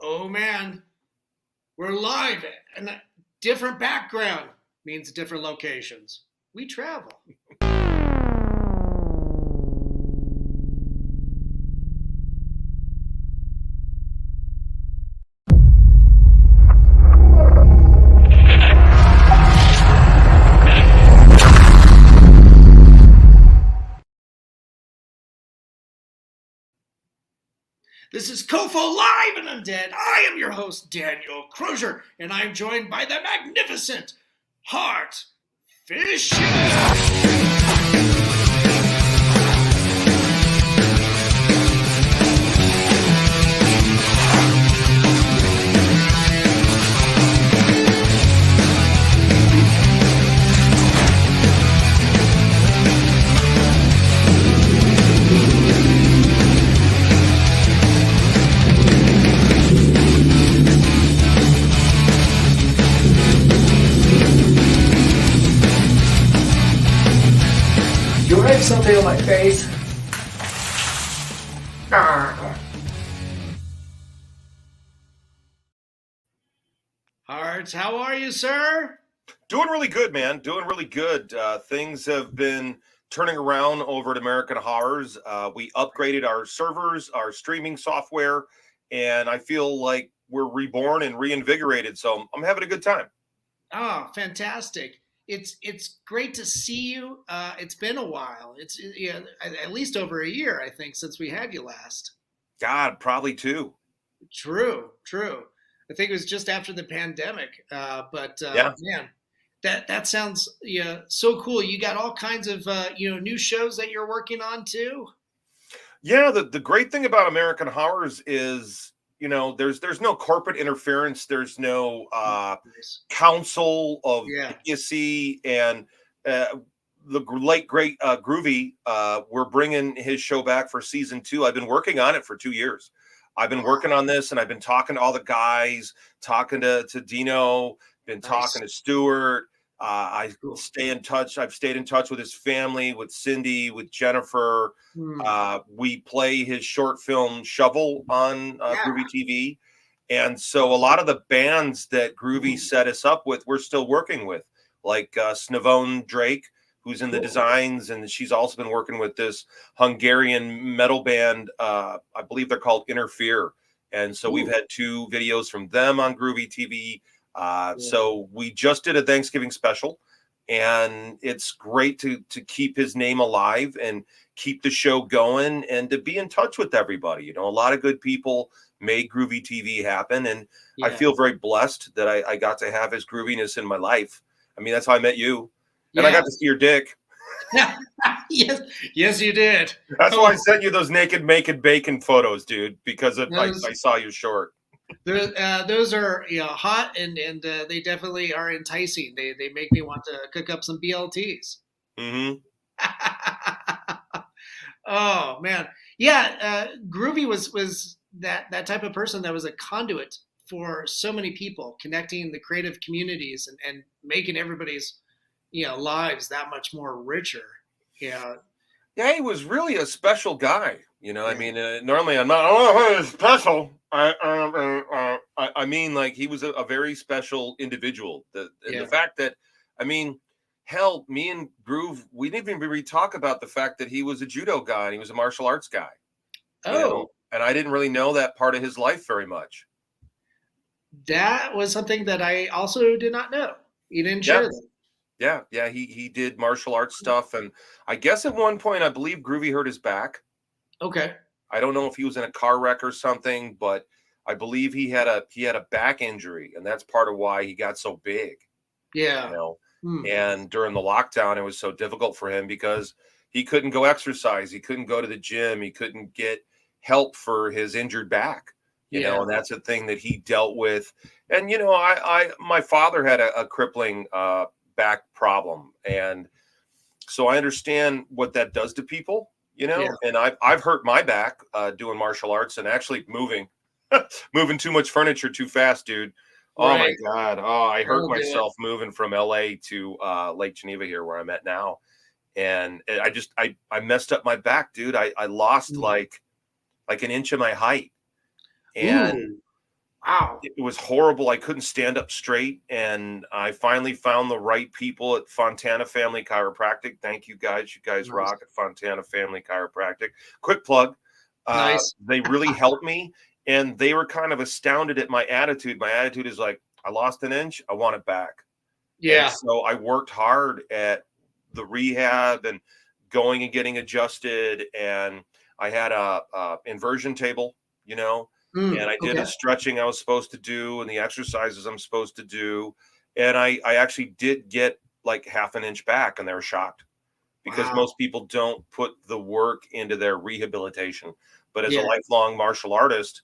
Oh man, we're live and a different background means different locations. We travel. This is COFOH Live Undead. I am your host, Daniel Crosier, and I'm joined by the magnificent Hart Fissher. You write something on my face. Hart, how are you, sir? Doing really good, man. Doing really good. Things have been turning around over at American Horrors. We upgraded our servers, our streaming software, and I feel like we're reborn and reinvigorated. So I'm having a good time. Oh, fantastic. It's great to see you. It's been a while. It's at least over a year, I think, since we had you last. God, probably two. True. I think it was just after the pandemic. Yeah. Man, that sounds so cool. You got all kinds of new shows that you're working on too. Yeah, the great thing about American Horrors is, there's no corporate interference. There's no council of idiocy, and the late great Groovy. We're bringing his show back for season 2. I've been working on it for 2 years. I've been working on this, and I've been talking to all the guys, talking to Dino, been talking to Stuart. Stay in touch. I've stayed in touch with his family, with Cindy, with Jennifer. We play his short film Shovel on Groovy TV. And so a lot of the bands that Groovy set us up with, we're still working with, like Snavone Drake, who's in the designs. And she's also been working with this Hungarian metal band. I believe they're called Interfere. And so we've had 2 videos from them on Groovy TV. So we just did a Thanksgiving special, and it's great to keep his name alive and keep the show going and to be in touch with everybody. A lot of good people made Groovy TV happen, and I feel very blessed that I got to have his grooviness in my life. I mean, that's how I met you, and I got to see your dick. Yes, you did. That's why I sent you those naked bacon photos, dude, because I saw you short. Those are hot and they definitely are enticing. They make me want to cook up some BLTs. Mm-hmm. Oh man, yeah. Groovy was that type of person that was a conduit for so many people, connecting the creative communities and making everybody's lives that much more richer. Yeah, he was really a special guy. I mean, normally I'm not special. I mean, like, he was a very special individual. The fact that, I mean, hell, me and Groove, we didn't even really talk about the fact that he was a judo guy and he was a martial arts guy. And I didn't really know that part of his life very much. That was something that I also did not know. You didn't share that. Yeah, he did martial arts stuff, and I guess at one point I believe Groovy hurt his back. Okay. I don't know if he was in a car wreck or something, but I believe he had a back injury, and that's part of why he got so big. Yeah. And during the lockdown, it was so difficult for him because he couldn't go exercise, he couldn't go to the gym, he couldn't get help for his injured back. And that's a thing that he dealt with. And my father had a crippling back problem, and so I understand what that does to people. And I've hurt my back doing martial arts and actually moving too much furniture too fast, dude. Oh my God. Oh, I hurt myself moving from LA to Lake Geneva here where I'm at now. And I messed up my back, dude. I lost like an inch of my height. And Wow. It was horrible. I couldn't stand up straight, and I finally found the right people at Fontana Family Chiropractic. Thank you guys. You guys Nice. rock at Fontana Family Chiropractic. Quick plug. Nice. They really helped me, and they were kind of astounded at my attitude. My attitude is like, I lost an inch, I want it back. Yeah. And so I worked hard at the rehab and going and getting adjusted, and I had a inversion table, and I did the stretching I was supposed to do and the exercises I'm supposed to do. And I actually did get like half an inch back, and they were shocked because most people don't put the work into their rehabilitation. But as a lifelong martial artist,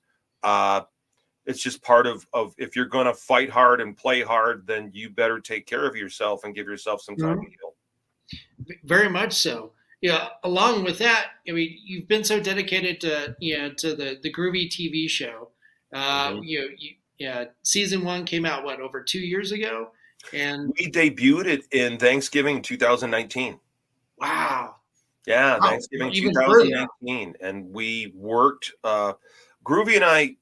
it's just part of if you're going to fight hard and play hard, then you better take care of yourself and give yourself some time to heal. Very much so. Yeah. Along with that, I mean, you've been so dedicated to the Groovy TV show. Season 1 came out over 2 years ago, and we debuted it in Thanksgiving 2019. Wow. Yeah, Thanksgiving 2019, and we worked. Groovy and I.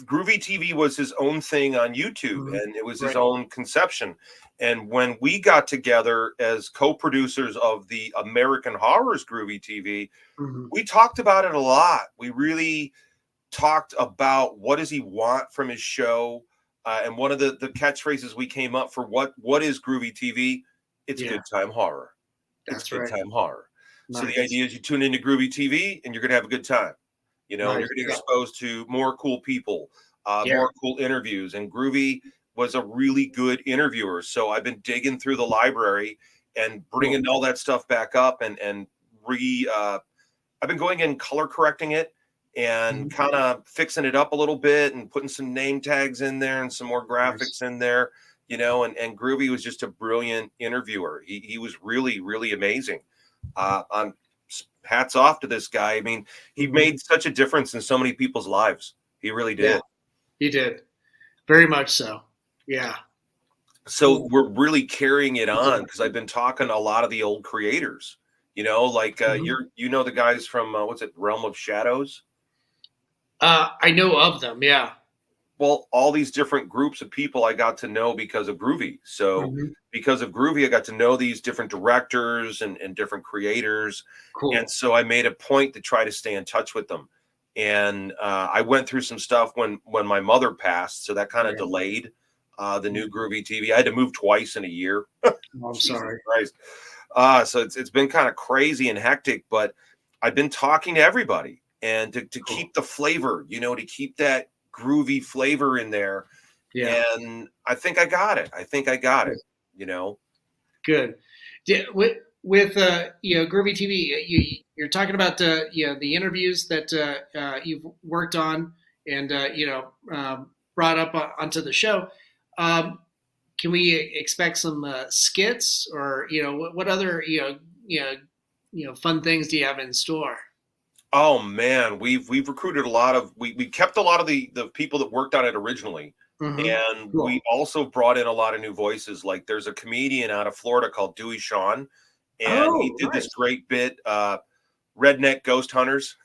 Groovy TV was his own thing on YouTube, and it was his own conception. And when we got together as co-producers of the American Horrors Groovy TV, we talked about it a lot. We really talked about what does he want from his show. And one of the catchphrases we came up for what is Groovy TV? It's good time horror. It's good time horror. Nice. So the idea is you tune into Groovy TV and you're going to have a good time. And you're going to get exposed to more cool people, more cool interviews. And Groovy was a really good interviewer. So I've been digging through the library and bringing all that stuff back up and I've been going in color correcting it and kind of fixing it up a little bit and putting some name tags in there and some more graphics in there, and Groovy was just a brilliant interviewer. He was really, really amazing. I'm hats off to this guy. I mean, he made such a difference in so many people's lives. He really did. Yeah, he did. Very much so. Yeah. So we're really carrying it on because I've been talking to a lot of the old creators, like the guys from what's it, Realm of Shadows? I know of them. Yeah. Well, all these different groups of people I got to know because of Groovy. So because of Groovy, I got to know these different directors and different creators. Cool. And so I made a point to try to stay in touch with them. And I went through some stuff when my mother passed. So that kind of delayed the new Groovy TV. I had to move twice in a year. I'm sorry. Christ. So it's been kind of crazy and hectic, but I've been talking to everybody and to keep the flavor, to keep that Groovy flavor in there. Yeah. And I think I got it. Good. With Groovy TV, you're talking about the interviews that you've worked on and brought up onto the show. Can we expect some skits or what other fun things do you have in store? Oh man, we've recruited a lot of we kept a lot of the people that worked on it originally. And we also brought in a lot of new voices. Like there's a comedian out of Florida called Dewey Sean, and he did this great bit, Redneck Ghost Hunters,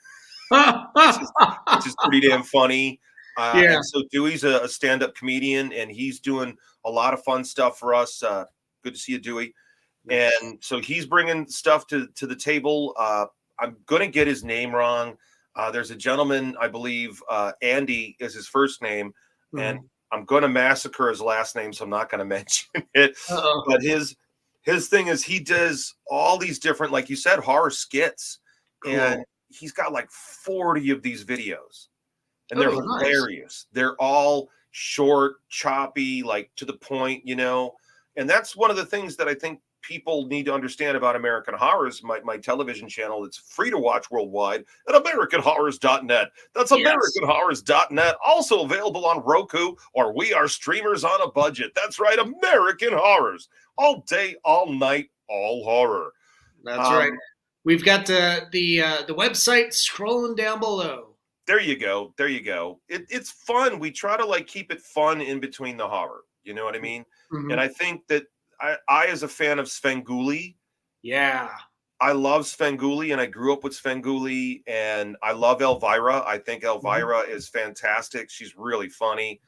which is pretty damn funny. And so Dewey's a stand-up comedian, and he's doing a lot of fun stuff for us. Good to see you, Dewey. And so he's bringing stuff to the table. I'm going to get his name wrong. There's a gentleman, I believe, Andy is his first name, and I'm going to massacre his last name, so I'm not going to mention it. But his thing is he does all these different, like you said, horror skits, and he's got like 40 of these videos, and they're hilarious. Nice. They're all short, choppy, like to the point, and that's one of the things that I think people need to understand about American Horrors, my television channel. It's free to watch worldwide at AmericanHorrors.net. That's AmericanHorrors.net. Also available on Roku, or we are streamers on a budget. That's right, American Horrors. All day, all night, all horror. That's right. We've got the website scrolling down below. There you go. It's fun. We try to keep it fun in between the horror. You know what I mean? And I think that I as a fan of Svengoolie, I love Svengoolie, and I grew up with Svengoolie, and I love Elvira. I think Elvira is fantastic. She's really funny.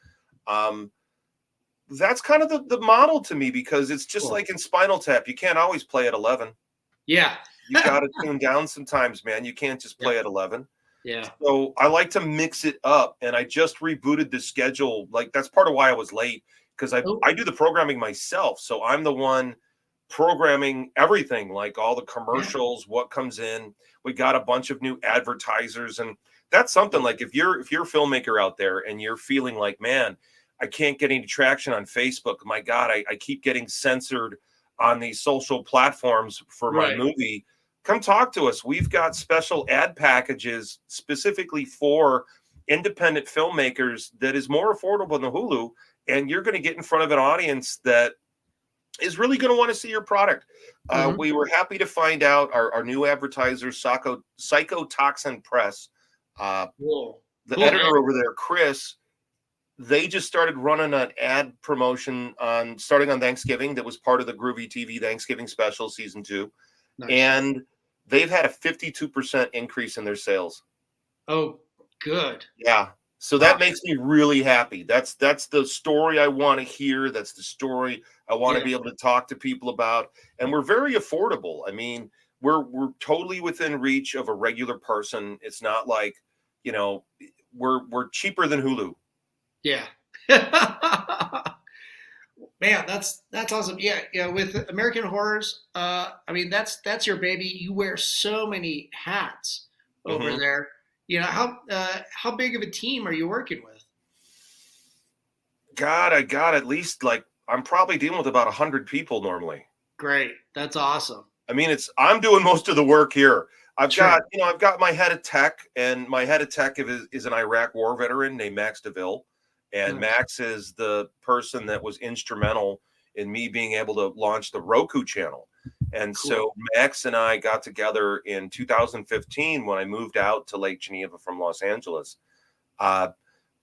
That's kind of the model to me, because it's just like in Spinal Tap. You can't always play at 11. Yeah. You got to tune down sometimes, man. You can't just play at 11. Yeah. So I like to mix it up, and I just rebooted the schedule. Like, that's part of why I was late, because I do the programming myself. So I'm the one programming everything, like all the commercials, what comes in. We got a bunch of new advertisers, and that's something like if you're a filmmaker out there and you're feeling like, man, I can't get any traction on Facebook. My God, I keep getting censored on these social platforms for my movie. Come talk to us. We've got special ad packages specifically for independent filmmakers that is more affordable than Hulu, and you're going to get in front of an audience that is really going to want to see your product. We were happy to find out our new advertiser, Psychotoxin Press, the editor over there, Chris, they just started running an ad promotion starting on Thanksgiving. That was part of the Groovy TV Thanksgiving special season 2. Nice. And they've had a 52% increase in their sales. Oh, good. Yeah. So that makes me really happy. That's the story I want to hear. That's the story I want to be able to talk to people about. And we're very affordable. I mean, we're totally within reach of a regular person. It's not like, we're cheaper than Hulu. Yeah. Man, that's awesome. Yeah. With American Horrors, I mean, that's your baby. You wear so many hats over there. How big of a team are you working with? God, I got at least I'm probably dealing with about 100 people normally. Great. That's awesome. I mean, I'm doing most of the work here. I've got my head of tech, and my head of tech is an Iraq war veteran named Max DeVille. And Max is the person that was instrumental in me being able to launch the Roku channel. And so Max and I got together in 2015 when I moved out to Lake Geneva from Los Angeles.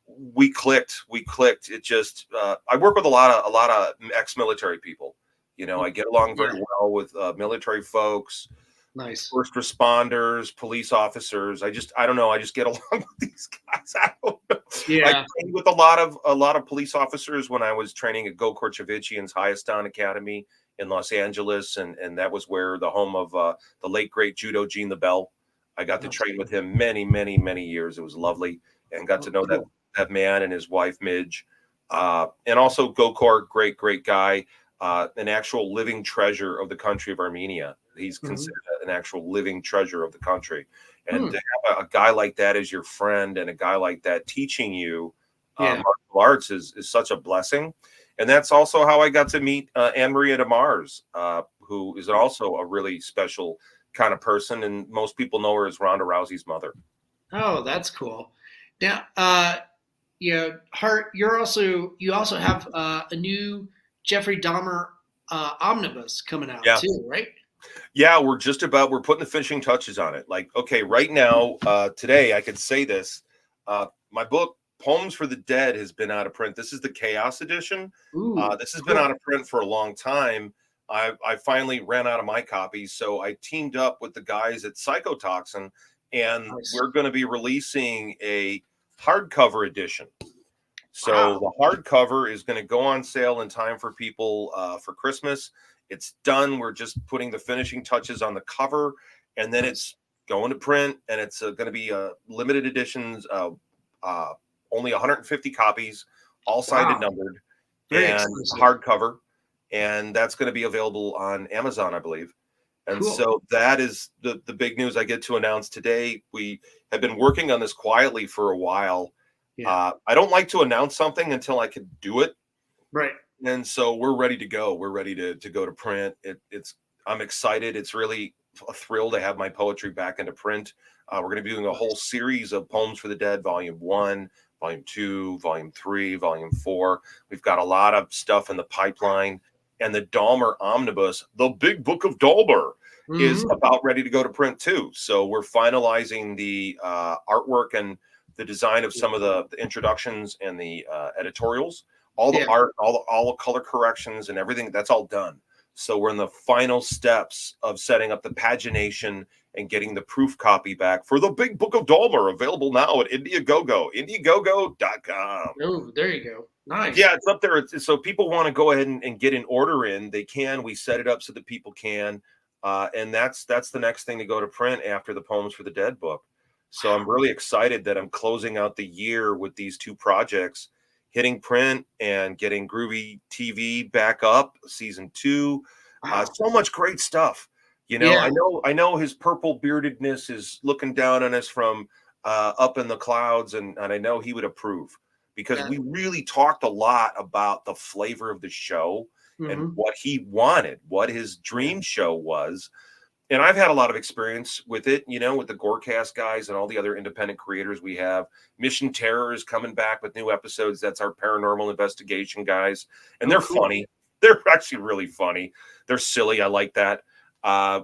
We clicked. It just I work with a lot of ex-military people. I get along very well with military folks. Nice. First responders, police officers. I don't know. I just get along with these guys. I don't know. Yeah. I trained with a lot of police officers when I was training at Go Korchevichian's Hayastan Academy in Los Angeles, and that was where the home of the late great judo Gene the Bell. I got to train with him many, many, many years. It was lovely, and got to know that man and his wife Midge, and also Gokor, great guy, an actual living treasure of the country of Armenia. He's considered an actual living treasure of the country. And to have a guy like that as your friend, and a guy like that teaching you martial arts is such a blessing. And that's also how I got to meet Anne Maria de Mars, who is also a really special kind of person. And most people know her as Ronda Rousey's mother. Oh, that's cool. Now, Hart, you also have a new Jeffrey Dahmer omnibus coming out too, right? Yeah, we're putting the finishing touches on it. Like, okay, right now, today I could say this. My book, Poems for the Dead, has been out of print. This is the Chaos edition. This has been out of print for a long time. I finally ran out of my copies, so I teamed up with the guys at Psychotoxin, and we're going to be releasing a hardcover edition. So the hardcover is going to go on sale in time for people for Christmas. It's done. We're just putting the finishing touches on the cover, and then it's going to print, and it's going to be limited editions, only 150 copies, all signed and numbered, and hardcover, and that's going to be available on Amazon, I believe. And so that is the big news I get to announce today. We have been working on this quietly for a while. I don't like to announce something until I can do it. Right. And so we're ready to go. We're ready to go to print. I'm excited. It's really a thrill to have my poetry back into print. We're going to be doing a whole series of Poems for the Dead, Volume 1, Volume 2, Volume 3, Volume 4. We've got a lot of stuff in the pipeline. And the Dahmer Omnibus, the Big Book of Dahmer, is about ready to go to print too. So we're finalizing the artwork and the design of some of the introductions and the editorials. All the art, all the color corrections and everything, that's all done. So we're in the final steps of setting up the pagination and getting the proof copy back for the Big Book of Dahmer, available now at Indiegogo, indiegogo.com. Oh, there you go. Nice. Yeah, it's up there. So people want to go ahead and get an order in. They can. We set it up so that people can. And that's the next thing to go to print after the Poems for the Dead book. So I'm really excited that I'm closing out the year with these two projects, hitting print and getting Groovy TV back up, season 2. So much great stuff. You know, Yeah. I know his purple beardedness is looking down on us from up in the clouds, and I know he would approve, because we really talked a lot about the flavor of the show and what he wanted, what his dream show was. And I've had a lot of experience with it, you know, with the Gorecast guys and all the other independent creators we have. Mission Terror is coming back with new episodes. That's our paranormal investigation guys. And they're funny. They're actually really funny. They're silly. I like that.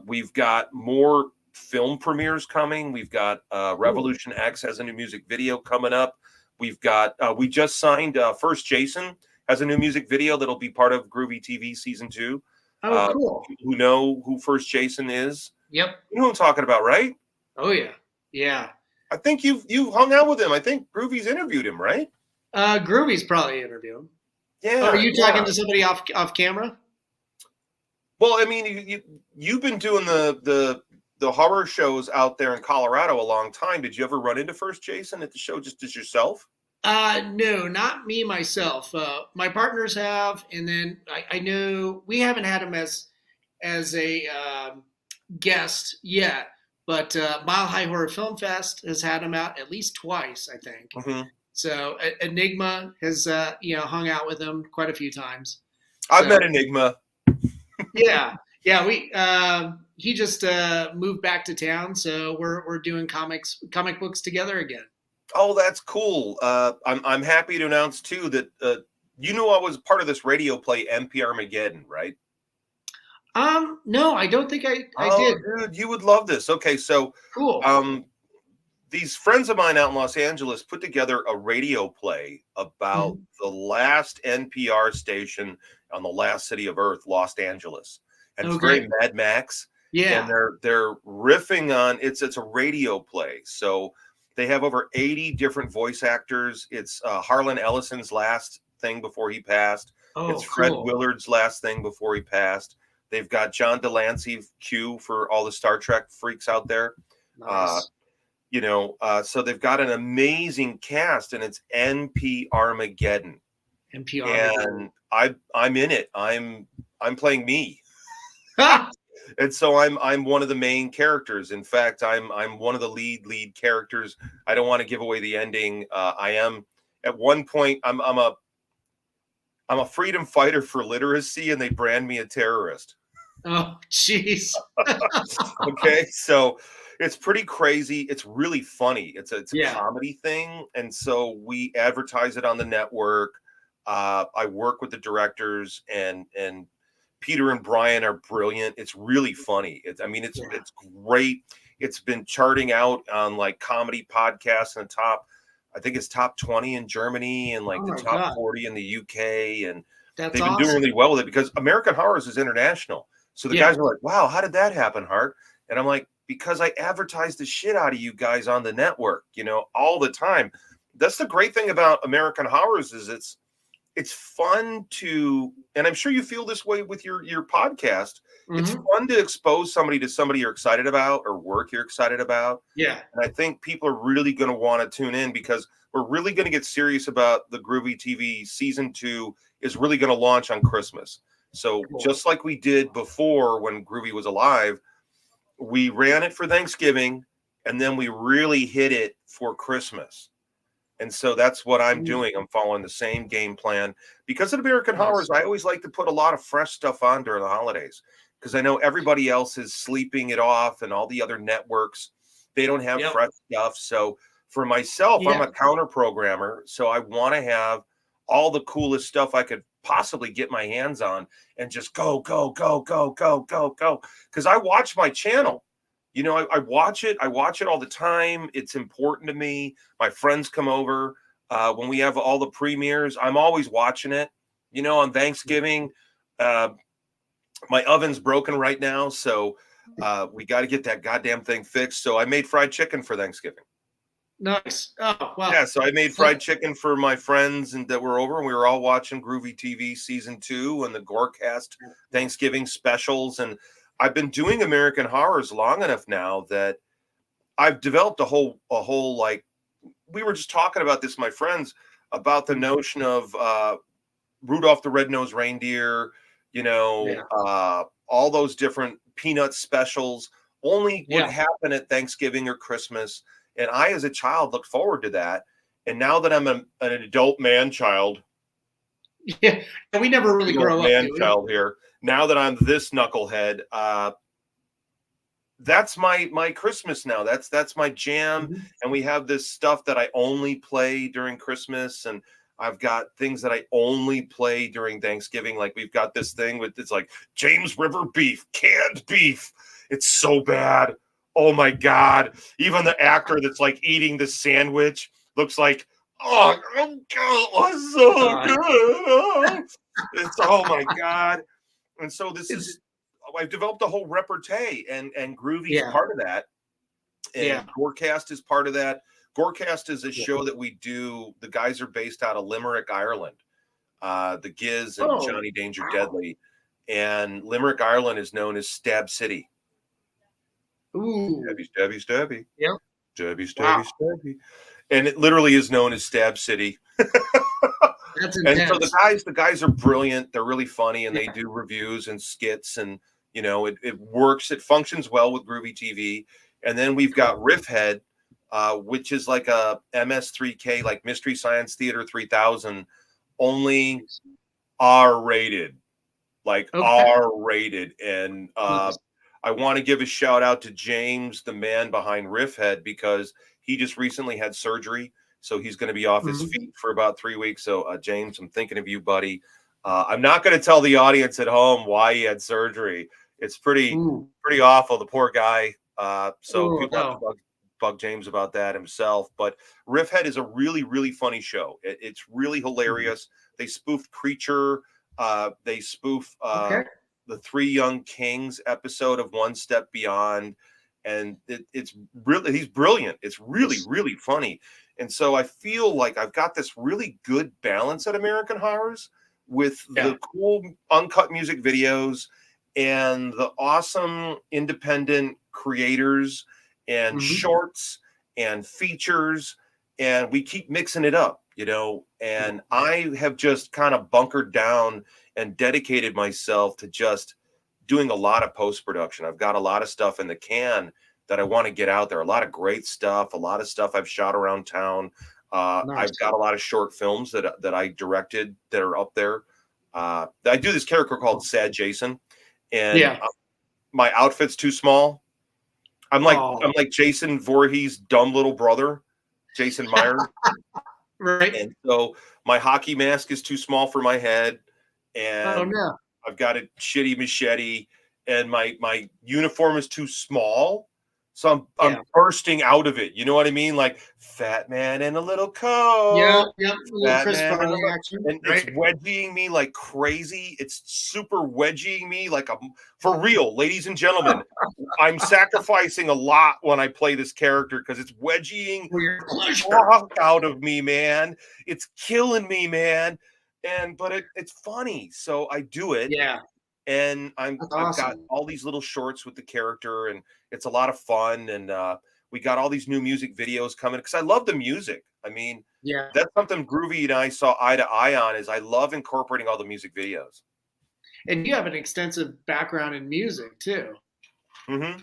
We've got more film premieres coming. We've got Revolution X has a new music video coming up. We've got, we just signed First Jason has a new music video that'll be part of Groovy TV season 2. Oh, cool. Who know who First Jason is? Yep. You know what I'm talking about, right? Oh, yeah. Yeah. I think you've hung out with him. I think Groovy's interviewed him, right? Groovy's probably interviewed him. Yeah. Oh, are you talking to somebody off camera? Well, I mean, you've been doing the horror shows out there in Colorado a long time. Did you ever run into First Jason at the show just as yourself? No, not me myself. My partners have, and then I know we haven't had him as a guest yet, but Mile High Horror Film Fest has had him out at least twice, I think. So Enigma has hung out with him quite a few times. I've met Enigma. Yeah. We he just moved back to town, so we're doing comic books together again. Oh, that's cool. I'm happy to announce too that you knew I was part of this radio play, MP Armageddon, right? No, I don't think I did. Dude, you would love this. Okay, so cool. These friends of mine out in Los Angeles put together a radio play about the last NPR station on the last city of Earth, Los Angeles, and it's very Mad Max. Yeah, and they're riffing on it's a radio play, so they have over 80 different voice actors. It's Harlan Ellison's last thing before he passed. It's Fred Willard's last thing before he passed. They've got John Delancey, Q, for all the Star Trek freaks out there. Nice. So they've got an amazing cast, and it's NP Armageddon. NP Armageddon. And I'm in it. I'm playing me. And so I'm one of the main characters. In fact, I'm one of the lead characters. I don't want to give away the ending. I am at one point. I'm a freedom fighter for literacy, and they brand me a terrorist. Oh, jeez. Okay, so it's pretty crazy. It's really funny. It's a comedy thing, and so we advertise it on the network. I work with the directors, and Peter and Brian are brilliant. It's really funny. It's great. It's been charting out on like comedy podcasts in the top, I think it's top 20 in Germany and like the top 40 in the UK. And they've been doing really well with it because American Horrors is international. So the guys are like, wow, how did that happen, Hart? And I'm like, because I advertise the shit out of you guys on the network, all the time. That's the great thing about American Horrors is it's fun to, and I'm sure you feel this way with your podcast. It's fun to expose somebody to somebody you're excited about or work you're excited about. Yeah. And I think people are really going to want to tune in because we're really going to get serious about the Groovy TV season 2 is really going to launch on Christmas. So just like we did before when Groovy was alive, we ran it for Thanksgiving and then we really hit it for Christmas. And so that's what I'm doing. I'm following the same game plan. Because of American Horrors, I always like to put a lot of fresh stuff on during the holidays. Because I know everybody else is sleeping it off and all the other networks, they don't have fresh stuff. So for myself, I'm a counter programmer. So I want to have all the coolest stuff I could possibly get my hands on and just go. Because I watch my channel. I watch it. I watch it all the time. It's important to me. My friends come over. When we have all the premieres, I'm always watching it. On Thanksgiving, my oven's broken right now, so we got to get that goddamn thing fixed. So I made fried chicken for Thanksgiving. Nice. Oh, wow. Yeah, so I made fried chicken for my friends and that were over, and we were all watching Groovy TV season 2 and the Gorecast Thanksgiving specials. And I've been doing American Horrors long enough now that I've developed a whole like, we were just talking about this, my friends, about the notion of Rudolph the Red-Nosed Reindeer, all those different peanut specials only would happen at Thanksgiving or Christmas. And I, as a child, looked forward to that. And now that I'm an adult man-child, we never really grow up. Man-child here. Now that I'm this knucklehead, that's my Christmas now. That's my jam. Mm-hmm. And we have this stuff that I only play during Christmas, and I've got things that I only play during Thanksgiving. Like we've got this thing with, it's like James River beef, canned beef. It's so bad. Oh my God. Even the actor that's like eating the sandwich looks like, oh God, it was so good. It's, oh my God. And so this is, I've developed a whole repertoire, and Groovy's part of that. And Gorecast is part of that. Gorecast is a show that we do. The guys are based out of Limerick, Ireland. The Giz and Johnny Danger Deadly. And Limerick, Ireland is known as Stab City. Ooh. Stabby, stabby. Yep. Stabby, stabby, stabby. And it literally is known as Stab City. That's intense. And so the guys are brilliant. They're really funny, and they do reviews and skits, and it works. It functions well with Groovy TV. And then we've got Riffhead, which is like a MS3K, like Mystery Science Theater 3000, only R-rated, R-rated. And I want to give a shout out to James, the man behind Riffhead, because he just recently had surgery. So he's going to be off his feet for about 3 weeks. So James, I'm thinking of you, buddy. I'm not going to tell the audience at home why he had surgery. It's pretty awful. The poor guy. So people have to bug James about that himself. But Riffhead is a really, really funny show. It's really hilarious. They spoofed Creature. They spoof the Three Young Kings episode of One Step Beyond. And it's really, he's brilliant. It's really, really funny. And so I feel like I've got this really good balance at American Horrors with the cool uncut music videos and the awesome independent creators and shorts and features. And we keep mixing it up, and I have just kind of bunkered down and dedicated myself to just doing a lot of post-production. I've got a lot of stuff in the can that I want to get out there. A lot of great stuff, a lot of stuff I've shot around town. Nice. I've got a lot of short films that I directed that are up there. I do this character called Sad Jason, and my outfit's too small. I'm like Jason Voorhees' dumb little brother, Jason Myers. Right. And so my hockey mask is too small for my head, and I've got a shitty machete, and my uniform is too small. So I'm bursting out of it. You know what I mean? Like fat man in a little coat. Yeah. Chris Farley action. And it's wedging me like crazy. It's super wedging me like for real, ladies and gentlemen. I'm sacrificing a lot when I play this character because it's wedging out of me, man. It's killing me, man. But it's funny, so I do it. Yeah. And I've got all these little shorts with the character, and it's a lot of fun. And we got all these new music videos coming because I love the music. I mean, that's something Groovy and I saw eye to eye on. Is I love incorporating all the music videos. And you have an extensive background in music too. Mm-hmm.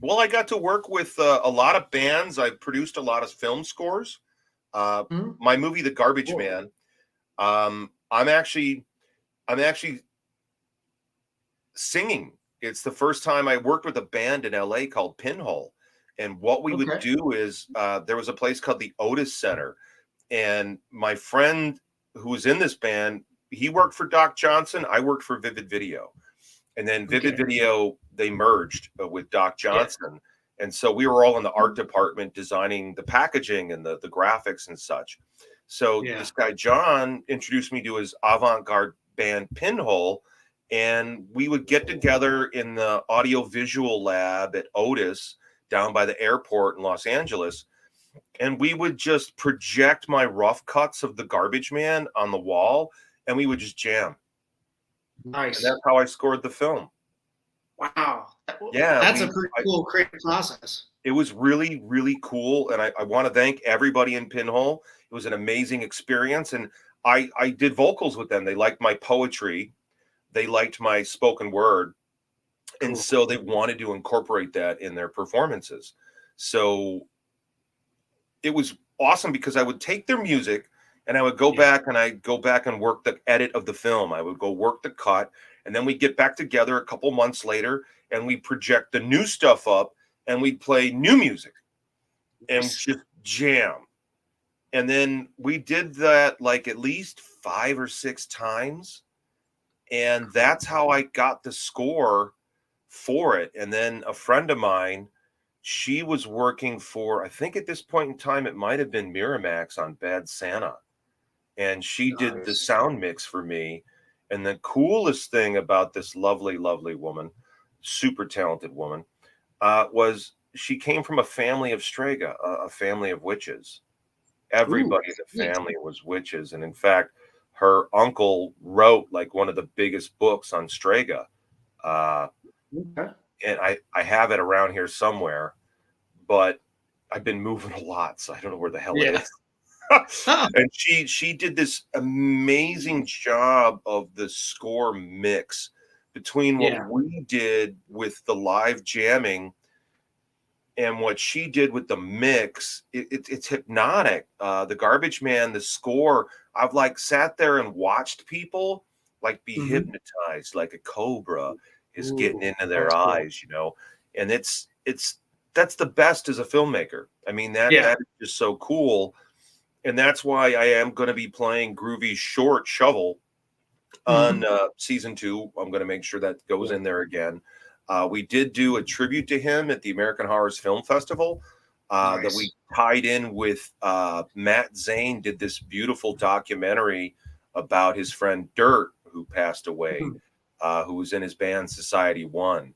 Well, I got to work with a lot of bands. I produced a lot of film scores. My movie, The Garbage Man. I'm actually singing. It's the first time I worked with a band in LA called Pinhole. And what we would do is there was a place called the Otis Center. And my friend who was in this band, he worked for Doc Johnson. I worked for Vivid Video. And then Vivid Video, they merged with Doc Johnson. And so we were all in the art department designing the packaging and the graphics and such. So this guy, John, introduced me to his avant-garde band Pinhole. and we would get together in the audio-visual lab at Otis down by the airport in Los Angeles, and we would just project my rough cuts of The Garbage Man on the wall, and we would just jam. Nice. And that's how I scored the film. Wow. Yeah, that's a pretty cool creative process. It was really, really cool, and I want to thank everybody in Pinhole. It was an amazing experience, and I did vocals with them. They liked my poetry. They liked my spoken word. Cool. And so they wanted to incorporate that in their performances. So it was awesome because I would take their music and I would go back and I'd go back and work the edit of the film. I would go work the cut, and then we'd get back together a couple months later and we'd project the new stuff up and we'd play new music and just jam. And then we did that like at least 5 or 6 times. And that's how I got the score for it. And then a friend of mine, she was working for, I think at this point in time, it might have been Miramax on Bad Santa. And she did the sound mix for me. And the coolest thing about this lovely, lovely woman, super talented woman, was she came from a family of Strega, a family of witches. Everybody in the family was witches. And in fact, her uncle wrote like one of the biggest books on Strega. And I have it around here somewhere, but I've been moving a lot, so I don't know where the hell it is. And she did this amazing job of the score mix between what we did with the live jamming and what she did with the mix. It's hypnotic. The Garbage Man, the score, I've like sat there and watched people like be hypnotized, like a cobra is getting into their eyes, you know. And that's the best as a filmmaker. I mean, that is just so cool. And that's why I am going to be playing Groovy's short Shovel on season 2. I'm going to make sure that goes in there again. We did do a tribute to him at the American Horrors Film Festival that we tied in with Matt Zane did this beautiful documentary about his friend Dirt, who passed away, who was in his band Society One.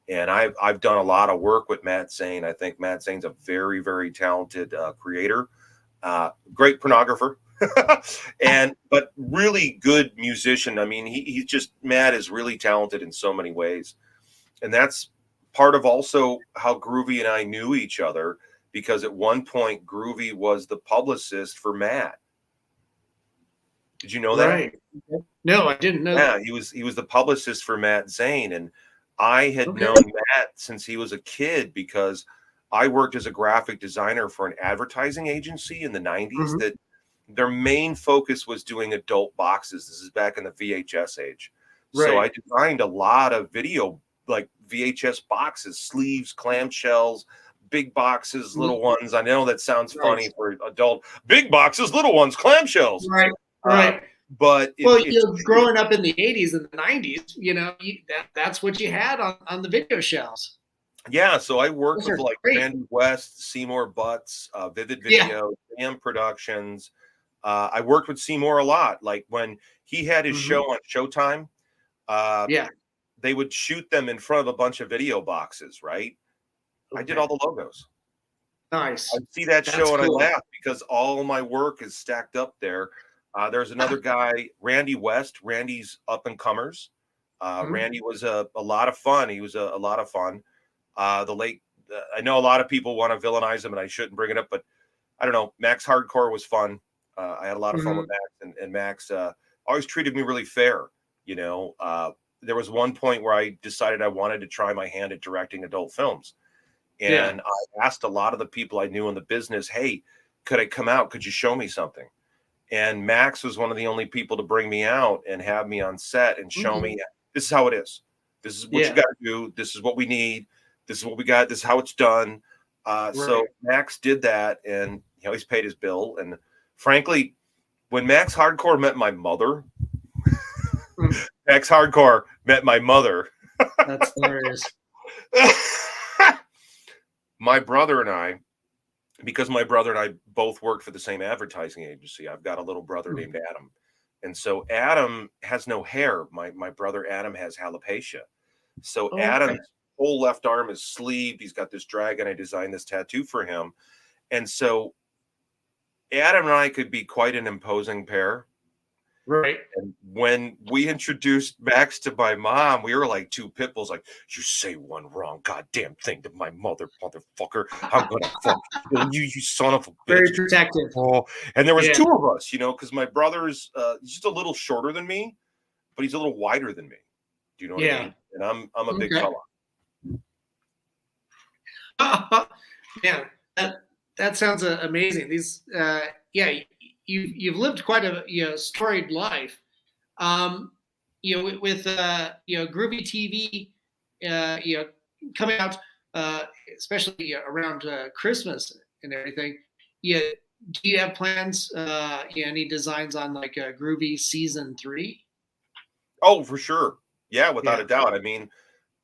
And I've done a lot of work with Matt Zane. I think Matt Zane's a very, very talented creator, great pornographer, but really good musician. I mean, he's just, Matt is really talented in so many ways. And that's part of also how Groovy and I knew each other, because at one point Groovy was the publicist for Matt. Did you know that? Right. No, I didn't know. Yeah, he was the publicist for Matt Zane, and I had known Matt since he was a kid because I worked as a graphic designer for an advertising agency in the 90s that their main focus was doing adult boxes. This is back in the VHS age. Right. So I designed a lot of video, like VHS boxes, sleeves, clamshells, big boxes, little ones. I know that sounds funny for adult. Big boxes, little ones, clamshells. Right, right. But growing up in the 80s and the 90s, you know, that's what you had on the video shelves. Yeah, so I worked with like Randy West, Seymour Butts, Vivid Video, Jam Productions. I worked with Seymour a lot. Like when he had his show on Showtime, they would shoot them in front of a bunch of video boxes, right? I did all the logos. Nice. I see that show and I laugh because all my work is stacked up there. There's another guy, Randy West. Randy's Up and Comers. Randy was a lot of fun. He was a lot of fun. The late, I know a lot of people want to villainize him, and I shouldn't bring it up, but I don't know. Max Hardcore was fun. I had a lot of fun with Max, and Max always treated me really fair. You know, there was one point where I decided I wanted to try my hand at directing adult films. And I asked a lot of the people I knew in the business, hey, could I come out? Could you show me something? And Max was one of the only people to bring me out and have me on set and show me, this is how it is. This is what you got to do. This is what we need. This is what we got. This is how it's done. So Max did that, and he always paid his bill. And frankly, when Max Hardcore met my mother, Max Hardcore met my mother. That's hilarious. My brother and I, because my brother and I both worked for the same advertising agency. I've got a little brother named Adam. And so Adam has no hair. My brother Adam has alopecia. So Oh, okay. Adam's whole left arm is sleeved. He's got this dragon. I designed this tattoo for him. And so Adam and I could be quite an imposing pair. Right. And when we introduced Max to my mom, we were like two pit bulls, like, you say one wrong goddamn thing to my motherfucker. I'm gonna fuck you, you son of a bitch. Very protective. Oh, and there was two of us, you know, because my brother's he's just a little shorter than me, but he's a little wider than me. Do you know what I mean? And I'm a big fella. Man, that sounds amazing. These you've lived quite a storied life. With Groovy TV, coming out, especially around Christmas and everything. Do you have plans? Any designs on like Groovy season 3? Oh, for sure. Yeah, without a doubt. I mean,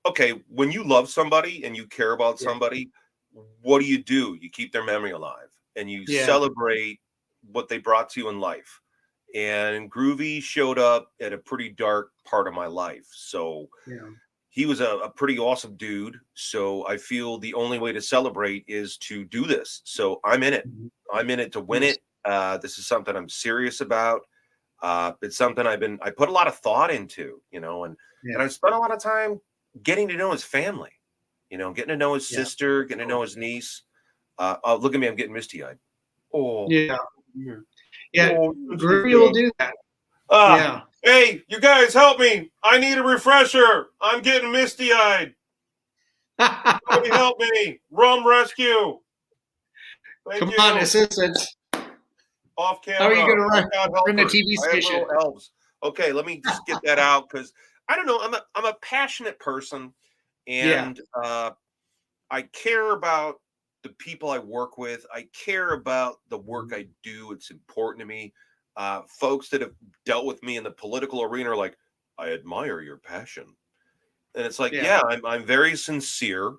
okay, when you love somebody and you care about somebody, what do? You keep their memory alive and you celebrate what they brought to you in life. And Groovy showed up at a pretty dark part of my life. So he was a pretty awesome dude. So I feel the only way to celebrate is to do this. So I'm in it. I'm in it to win it. This is something I'm serious about. It's something I put a lot of thought into, you know, and I spent a lot of time getting to know his family, you know, getting to know his sister, getting to know his niece. Look at me, I'm getting misty-eyed. Oh, yeah. Groovy will do that. Hey, you guys, help me! I need a refresher. I'm getting misty-eyed. Somebody help me! Rum rescue. Come on, assistance. Off camera. How are you going to run the TV station? Elves. Okay, let me just get that out because I don't know. I'm a passionate person, and I care about the people I work with. I care about the work I do. It's important to me. Folks that have dealt with me in the political arena are like, I admire your passion. And it's like, I'm very sincere.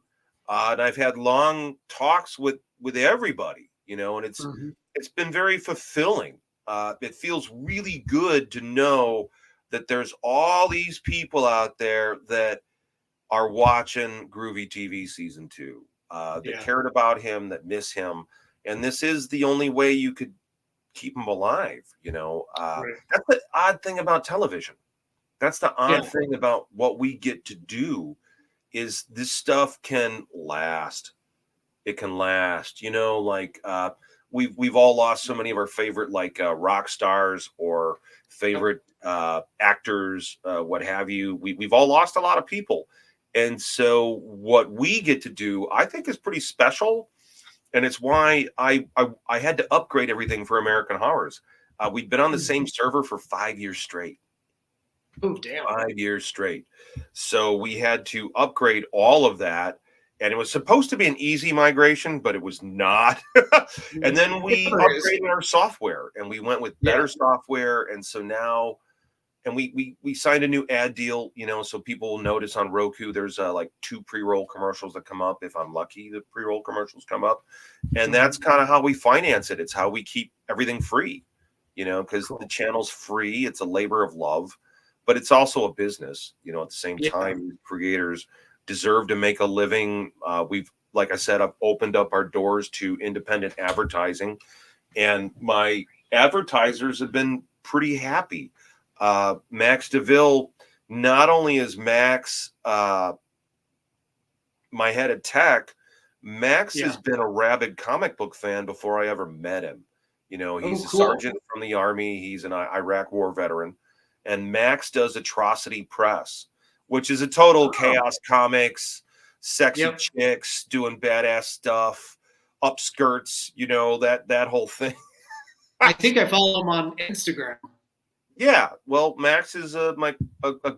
And I've had long talks with everybody, you know, and it's been very fulfilling. It feels really good to know that there's all these people out there that are watching Groovy TV season 2. That cared about him, that miss him. And this is the only way you could keep him alive, you know. That's the odd thing about television. That's the odd thing about what we get to do is this stuff can last. It can last, you know, like we've all lost so many of our favorite like rock stars or favorite actors, what have you. We've all lost a lot of people. And so what we get to do, I think, is pretty special. And it's why I had to upgrade everything for American Horrors. We'd been on the same server for 5 years straight. Oh, damn. 5 years straight. So we had to upgrade all of that. And it was supposed to be an easy migration, but it was not. And then we upgraded our software and we went with better software. And so now... And we signed a new ad deal, you know, so people will notice on Roku, there's like 2 pre-roll commercials that come up. If I'm lucky, the pre-roll commercials come up. And that's kind of how we finance it. It's how we keep everything free, you know, because the channel's free. It's a labor of love, but it's also a business, you know, at the same time, creators deserve to make a living. Like I said, I've opened up our doors to independent advertising and my advertisers have been pretty happy. Max DeVille, not only is Max my head of tech, Max has been a rabid comic book fan before I ever met him. You know, he's a sergeant from the Army. He's an Iraq war veteran. And Max does Atrocity Press, which is a total chaos comics, sexy chicks doing badass stuff, upskirts, you know, that whole thing. I think I follow him on Instagram. Yeah, well, Max is a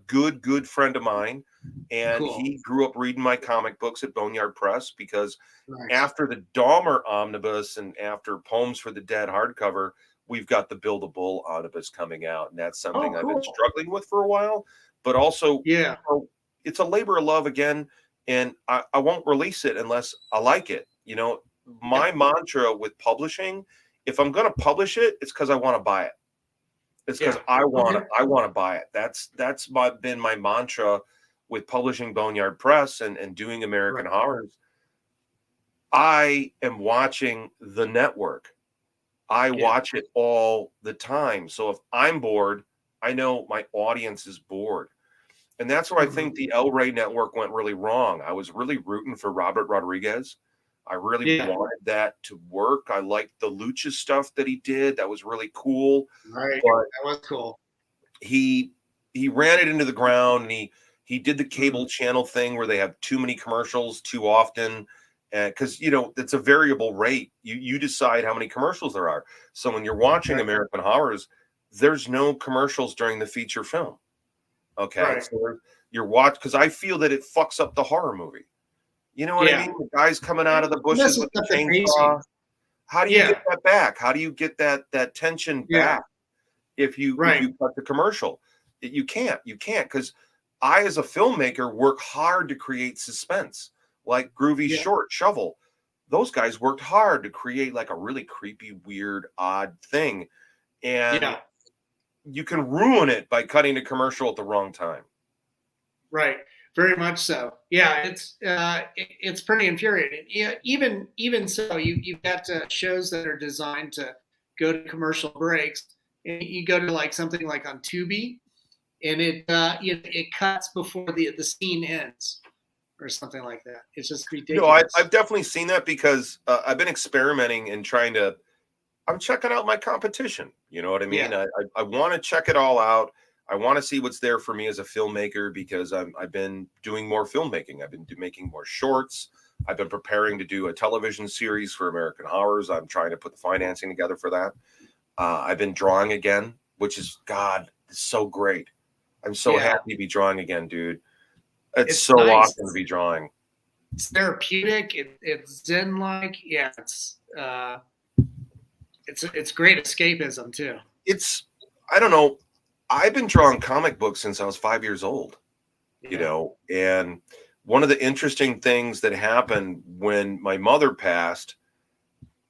good friend of mine, and he grew up reading my comic books at Boneyard Press because after the Dahmer omnibus and after Poems for the Dead hardcover, we've got the Build a Bull omnibus coming out, and that's something I've been struggling with for a while. But also, it's a labor of love again, and I won't release it unless I like it. You know, my mantra with publishing, if I'm going to publish it, it's because I want to buy it. It's because I want to buy it. That's been my mantra with publishing Boneyard Press and doing American Horrors. I am watching the network. I watch it all the time. So if I'm bored, I know my audience is bored. And that's where I think the El Rey network went really wrong. I was really rooting for Robert Rodriguez. I really wanted that to work. I liked the lucha stuff that he did. That was really cool. Right. But that was cool. He ran it into the ground, and he did the cable channel thing where they have too many commercials too often. Because, you know, it's a variable rate. You decide how many commercials there are. So when you're watching American Horrors, there's no commercials during the feature film. Okay. So you're watching, because I feel that it fucks up the horror movie. You know what I mean? The guy's coming out of the bushes with the chainsaw. How do you get that back? How do you get that tension back if you cut the commercial? You can't because I, as a filmmaker, work hard to create suspense. Like Groovy Short Shovel, those guys worked hard to create like a really creepy, weird, odd thing, and you can ruin it by cutting a commercial at the wrong time. Right, very much so. Yeah, it's pretty infuriating. Yeah, even so, you've got shows that are designed to go to commercial breaks, and you go to like something like on Tubi, and it cuts before the scene ends. Or something like that. It's just ridiculous. No, I've definitely seen that because I've been experimenting and I'm checking out my competition. You know what I mean? Yeah. I want to check it all out. I want to see what's there for me as a filmmaker because I've been doing more filmmaking. I've been making more shorts. I've been preparing to do a television series for American Horrors. I'm trying to put the financing together for that. I've been drawing again, which is, God, it's so great. I'm so happy to be drawing again, dude. It's so nice. Awesome to be drawing. It's therapeutic. It's zen-like. Yeah, it's great escapism too. I don't know. I've been drawing comic books since I was 5 years old. You know, and one of the interesting things that happened when my mother passed,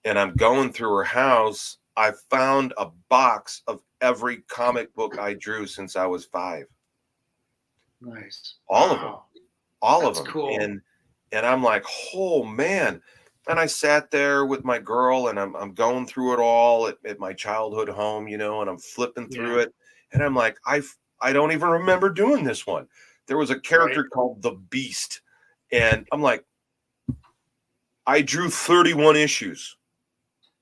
and I'm going through her house, I found a box of every comic book I drew since I was 5. Nice. All of them. That's cool. And I'm like, oh man. And I sat there with my girl and I'm going through it all at my childhood home, you know, and I'm flipping through it. And I'm like, I don't even remember doing this one. There was a character called the Beast. And I'm like, I drew 31 issues.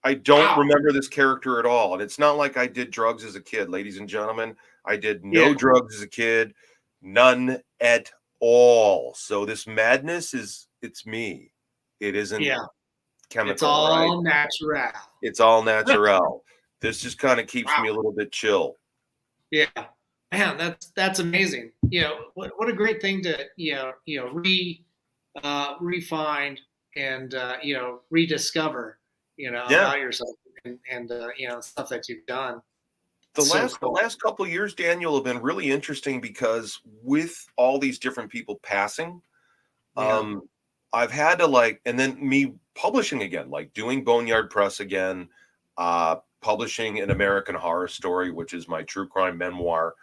I don't remember this character at all. And it's not like I did drugs as a kid, ladies and gentlemen. I did no drugs as a kid. None at all. So this madness it's me. It isn't chemical. It's all natural. It's all natural. This just kind of keeps me a little bit chill. Yeah, man, that's amazing. You know, what a great thing to refine and rediscover about yourself and stuff that you've done. The last couple of years, Daniel, have been really interesting because with all these different people passing, I've had to and then me publishing again, like doing Boneyard Press again, publishing an American Horror Story, which is my true crime memoir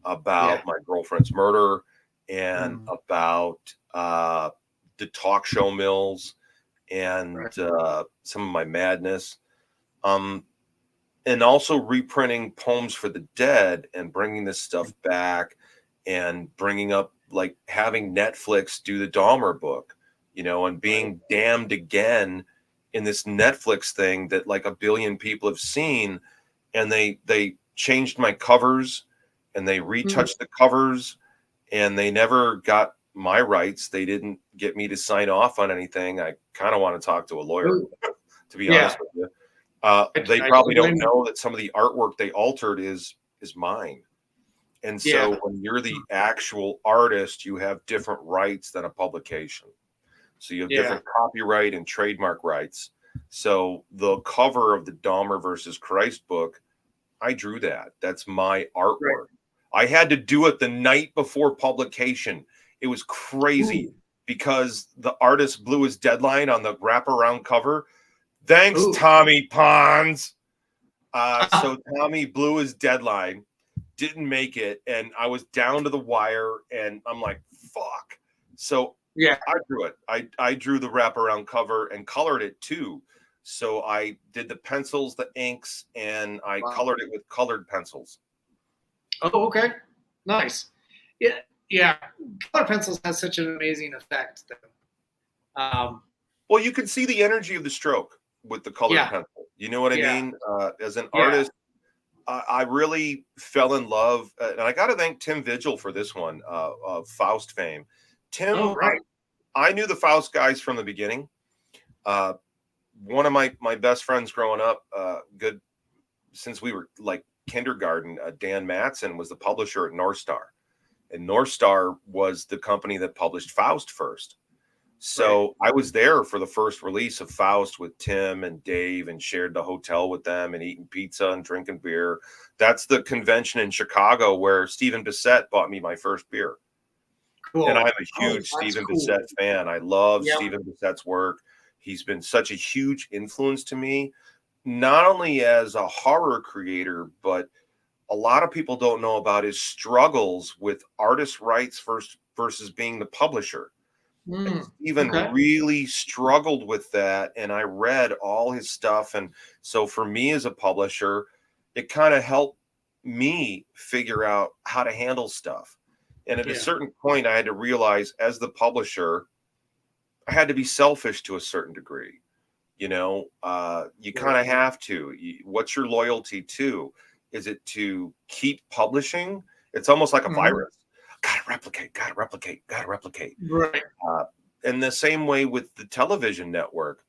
about my girlfriend's murder and about the talk show mills and some of my madness. And also reprinting Poems for the Dead and bringing this stuff back and bringing up, like, having Netflix do the Dahmer book, and being damned again in this Netflix thing that like 1 billion people have seen. And they changed my covers and they retouched the covers and they never got my rights. They didn't get me to sign off on anything. I kind of want to talk to a lawyer, to be honest with you. They probably don't know that some of the artwork they altered is mine. And so when you're the actual artist, you have different rights than a publication. So you have different copyright and trademark rights. So the cover of the Dahmer versus Christ book, I drew that. That's my artwork. I had to do it the night before publication. It was crazy because the artist blew his deadline on the wraparound cover. Thanks, Tommy Pons. So Tommy blew his deadline, didn't make it, and I was down to the wire, and I'm like, fuck. So yeah, I drew it. I drew the wraparound cover and colored it too. So I did the pencils, the inks, and I colored it with colored pencils. Oh, okay. Nice. Yeah, yeah. Color pencils has such an amazing effect. Well, you can see the energy of the stroke with the colored pencil. You know what I mean? As an artist, I really fell in love, and I got to thank Tim Vigil for this one, of Faust fame. Tim, I knew the Faust guys from the beginning. One of my best friends growing up, good since we were like kindergarten, Dan Matson was the publisher at North Star, and North Star was the company that published Faust first. So I was there for the first release of Faust with Tim and Dave, and shared the hotel with them and eating pizza and drinking beer. That's the convention in Chicago where Stephen Bissett bought me my first beer. Cool. And I'm a huge Stephen Bissett fan. I love Stephen Bissett's work. He's been such a huge influence to me, not only as a horror creator, but a lot of people don't know about his struggles with artist rights versus being the publisher. Stephen really struggled with that, and I read all his stuff. And so for me as a publisher, it kind of helped me figure out how to handle stuff. And at a certain point, I had to realize, as the publisher, I had to be selfish to a certain degree. You know, you kind of have to. What's your loyalty to? Is it to keep publishing? It's almost like a virus. Gotta replicate, gotta replicate, gotta replicate. Right. And the same way with the television network.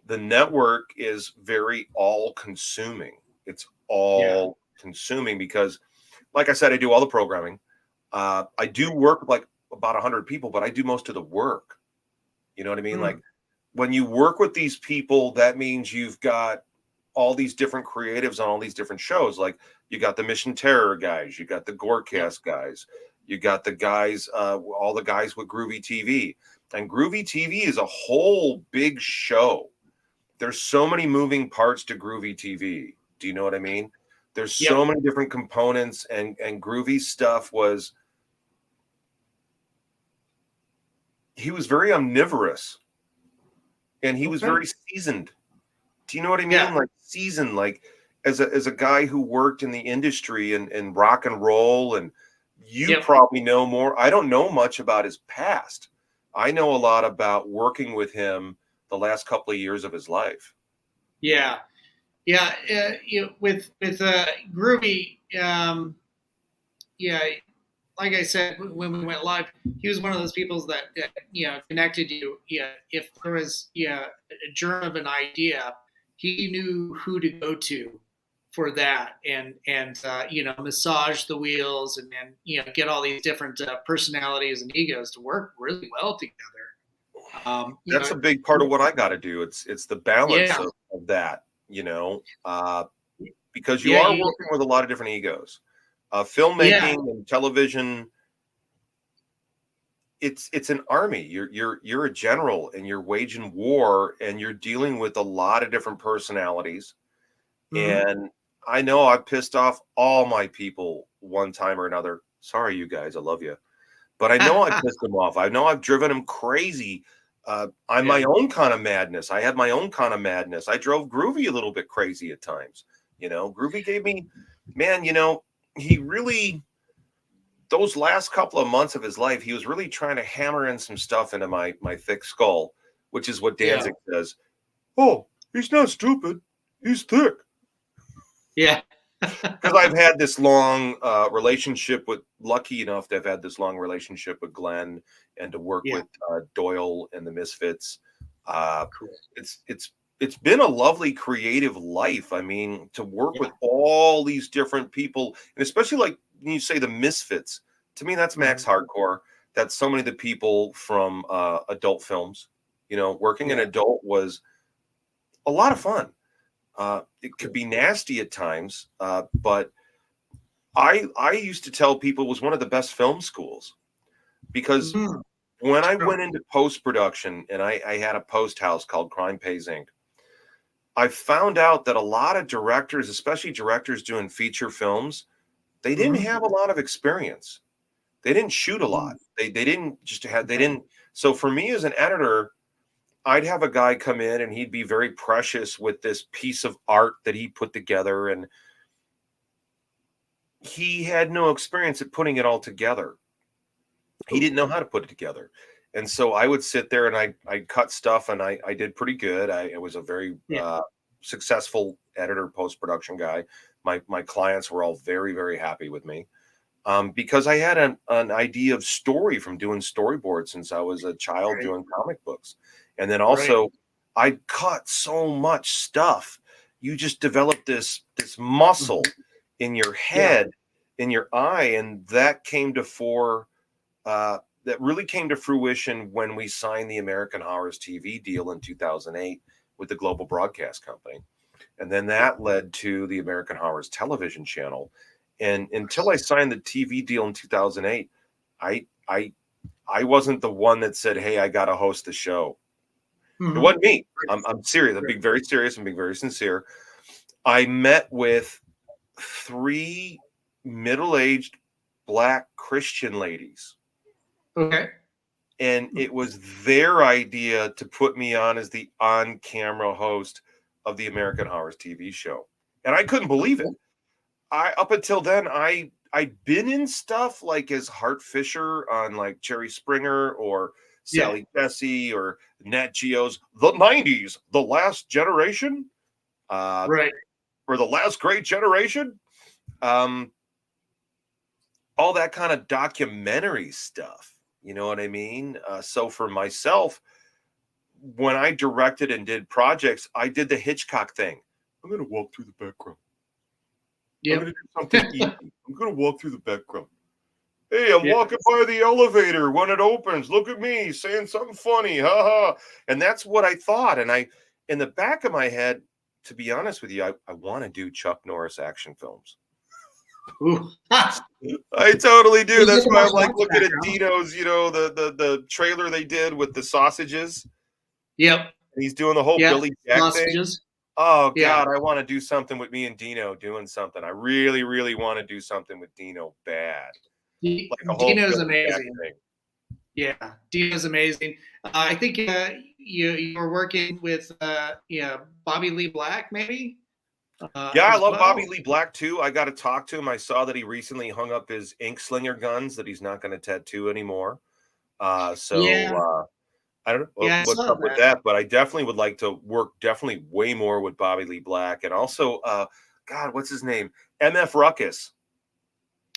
The network is very all-consuming. It's all-consuming because, like I said, I do all the programming. I do work with like about 100 people, but I do most of the work. You know what I mean? Like, when you work with these people, that means you've got all these different creatives on all these different shows. Like, you got the Mission Terror guys, you got the Gorecast guys, you got the guys, all the guys with Groovy TV. And Groovy TV is a whole big show. There's so many moving parts to Groovy TV. Do you know what I mean? There's so many different components, and Groovy's stuff was, he was very omnivorous, and he was very seasoned. Do you know what I mean? Like, seasoned, like as a guy who worked in the industry and rock and roll, and you probably know more. I don't know much about his past. I know a lot about working with him the last couple of years of his life. Yeah. With Groovy, like I said, when we went live, he was one of those people that connected you. Yeah, if there was a germ of an idea, he knew who to go to for that, and massage the wheels, and get all these different personalities and egos to work really well together. That's a big part of what I got to do. It's the balance of that, because you are working with a lot of different egos. Filmmaking and television, it's an army. You're a general, and you're waging war, and you're dealing with a lot of different personalities. And I know I pissed off all my people one time or another. Sorry, you guys, I love you, but I know I pissed them off. I know I've driven them crazy. I'm my own kind of madness. I had my own kind of madness. I drove Groovy a little bit crazy at times. Groovy gave me, man, he really, those last couple of months of his life, he was really trying to hammer in some stuff into my thick skull, which is what Danzig says. Oh, he's not stupid. He's thick. Yeah. Because I've had this long relationship with, lucky enough to have had this long relationship with Glenn, and to work with Doyle and the Misfits. Cool. It's been a lovely creative life. I mean, to work with all these different people, and especially like when you say the Misfits, to me, that's Max Hardcore. That's so many of the people from adult films. Working in adult was a lot of fun. It could be nasty at times, but I used to tell people it was one of the best film schools, because when I went into post-production, and I had a post house called Crime Pays Inc., I found out that a lot of directors, especially directors doing feature films, they didn't have a lot of experience. They didn't shoot a lot. They didn't just have, they didn't. So for me as an editor, I'd have a guy come in and he'd be very precious with this piece of art that he put together, and he had no experience at putting it all together. He didn't know how to put it together. And so I would sit there and I cut stuff, and I did pretty good. I was a very successful editor, post-production guy. My clients were all very, very happy with me. Because I had an idea of story from doing storyboards since I was a child doing comic books. And then also I cut so much stuff. You just develop this muscle in your head, in your eye. And that came to that really came to fruition when we signed the American Horrors TV deal in 2008 with the Global Broadcast Company. And then that led to the American Horrors television channel. And until I signed the TV deal in 2008, I wasn't the one that said, "Hey, I got to host the show." It wasn't me. I'm serious. I'm being very serious. I'm being very sincere. I met with 3 middle-aged Black Christian ladies. Okay. And it was their idea to put me on as the on-camera host of the American Horrors TV show. And I couldn't believe it. Up until then, I'd been in stuff like as Hart Fissher on like Jerry Springer or Sally Jesse or Nat Geo's The 90s, The Last Generation, or The Last Great Generation, all that kind of documentary stuff. You know what I mean? So for myself, when I directed and did projects, I did the Hitchcock thing. I'm going to walk through the background. I'm going to do something easy. I'm going to walk through the background. Hey, I'm walking by the elevator when it opens. Look at me saying something funny. Ha ha. And that's what I thought. And in the back of my head, to be honest with you, I want to do Chuck Norris action films. I totally do. That's why I'm like looking at Dino's, the trailer they did with the sausages. Yep. And he's doing the whole Billy Jack sausages. Thing. Oh, God, I want to do something with me and Dino doing something. I really, really want to do something with Dino bad. Like Dino's amazing. Yeah, Dino's amazing. I think you were working with Bobby Lee Black, maybe? I love Bobby Lee Black, too. I got to talk to him. I saw that he recently hung up his ink slinger guns that he's not going to tattoo anymore. I don't know what's up with that, but I definitely would like to work way more with Bobby Lee Black. And also, God, what's his name? MF Ruckus.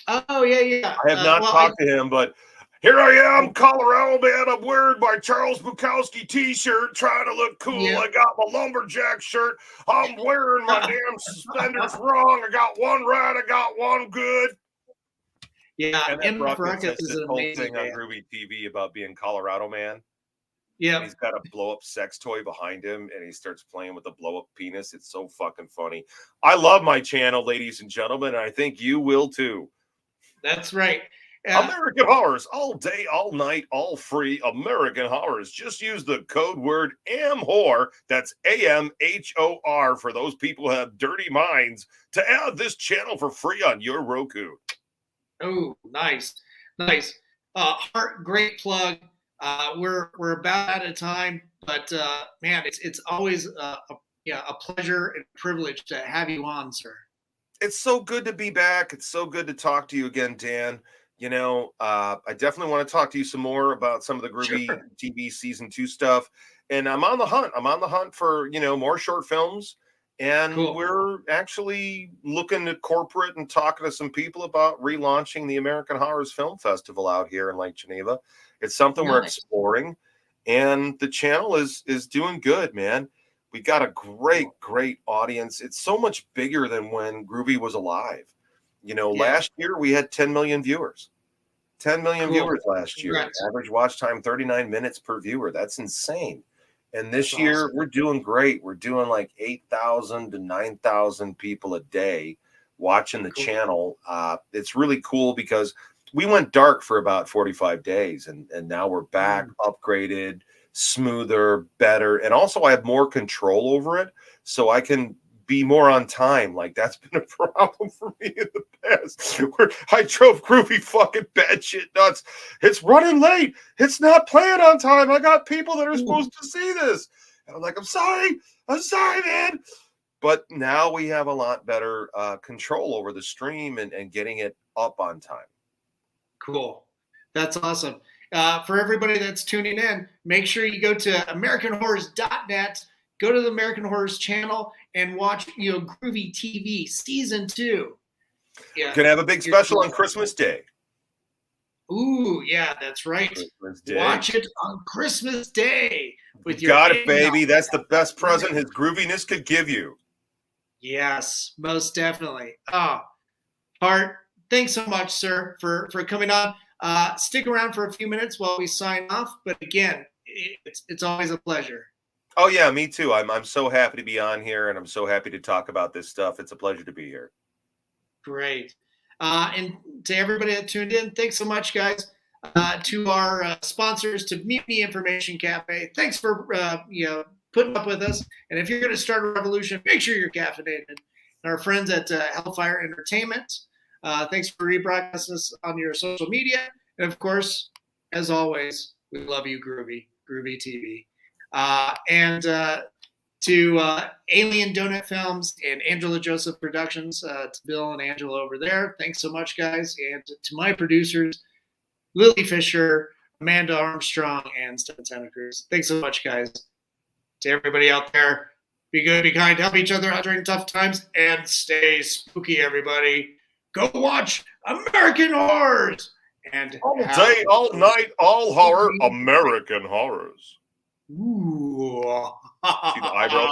Oh, yeah. I have not talked to him, but here I am, Colorado man. I'm wearing my Charles Bukowski t-shirt, trying to look cool. I got my lumberjack shirt. I'm wearing my damn suspenders wrong. I got one right. I got one good. Yeah, MF Ruckus is this whole thing on Groovy TV about being Colorado man. Yeah, he's got a blow-up sex toy behind him, and he starts playing with a blow-up penis. It's so fucking funny. I love my channel, ladies and gentlemen, and I think you will too. That's right. American Horrors, all day, all night, all free. American Horrors. Just use the code word AMHOR. That's AMHOR for those people who have dirty minds to add this channel for free on your Roku. Oh, nice. Hart, great plug. We're about out of time, but man, it's always a pleasure and privilege to have you on, sir. It's so good to be back. It's so good to talk to you again, Dan. I definitely want to talk to you some more about some of the Groovy TV season 2 stuff. And I'm on the hunt. I'm on the hunt for, more short films. And we're actually looking at corporate and talking to some people about relaunching the American Horrors Film Festival out here in Lake Geneva. It's something we're exploring, and the channel is doing good, man. We got a great audience. It's so much bigger than when Groovy was alive. Last year we had 10 million viewers. 10 million viewers last year. Congrats. Average watch time 39 minutes per viewer. That's insane. And this year we're doing great. We're doing like 8,000 to 9,000 people a day watching the channel. It's really cool because we went dark for about 45 days, and now we're back, upgraded, smoother, better, and also I have more control over it, so I can be more on time. Like, that's been a problem for me in the past, where I drove Groovy fucking batshit nuts. It's running late. It's not playing on time. I got people that are supposed to see this. And I'm like, I'm sorry, man. But now we have a lot better control over the stream and getting it up on time. Cool. That's awesome. For everybody that's tuning in, make sure you go to AmericanHorrors.net, go to the American Horrors channel, and watch Groovy TV Season 2. Yeah. We're going to have a big special on Christmas Day. Ooh, yeah, that's right. Watch it on Christmas Day with your got it, baby. That's the best present his grooviness could give you. Yes, most definitely. Oh, Hart, thanks so much, sir, for coming on. Stick around for a few minutes while we sign off. But again, it's always a pleasure. Oh yeah, me too. I'm so happy to be on here, and I'm so happy to talk about this stuff. It's a pleasure to be here. Great. And to everybody that tuned in, thanks so much, guys. To our sponsors, to Meet Me Information Cafe, thanks for putting up with us. And if you're going to start a revolution, make sure you're caffeinated. And our friends at Hellfire Entertainment, thanks for rebroadcasting us on your social media. And of course, as always, we love you, Groovy TV. And to Alien Donut Films and Angela Joseph Productions, to Bill and Angela over there, thanks so much, guys. And to my producers, Lily Fisher, Amanda Armstrong, and Santa Cruz. Thanks so much, guys. To everybody out there, be good, be kind, help each other out during tough times, and stay spooky, everybody. Go watch American Horrors. And all day, all night, all horror, American Horrors. Ooh. See the eyebrow